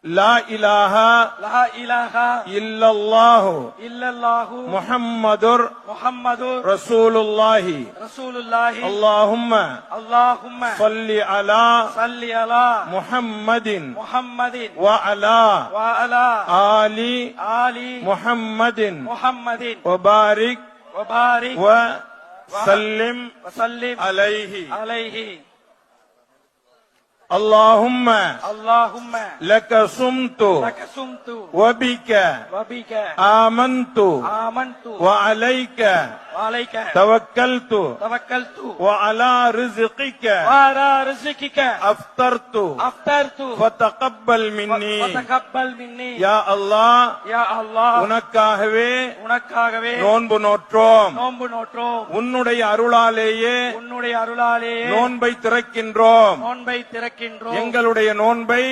லா இலாஹா லா இலாஹா இல்லல்லாஹு இல்லல்லாஹு முஹம்மதுர் முஹம்மதுர் ரசூலுல்லாஹி ரசூலுல்லாஹி அல்லாஹும்ம அல்லாஹும்ம ஸல்லி அலா ஸல்லி அலா முஹம்மதின் முஹம்மதின் வ அலா வஅலா ஆலி ஆலி முஹம்மதின் முஹம்மதின் வ பாரிக் வபாரிக் வ சல்லிம் வஸல்லிம் அலைஹி. அலைஹி. اللهم اللهم لك صمت لك صمت وبك وبك آمنت آمنت وعليك وعليك توكلت توكلت وعلى رزقك وعلى رزقك أفطرت أفطرت فتقبل مني. وتقبل مني يا الله يا الله உனக்காகவே உனக்காகவே நோன்பு நோற்றோம். நோன்பு நோற்றோம். உன்னுடைய அருளாலேயே உன்னுடைய அருளாலே நோன்பை திறக்கின்றோம். நோன்பை திறக்கின்றோம். எங்களுடைய நோன்பை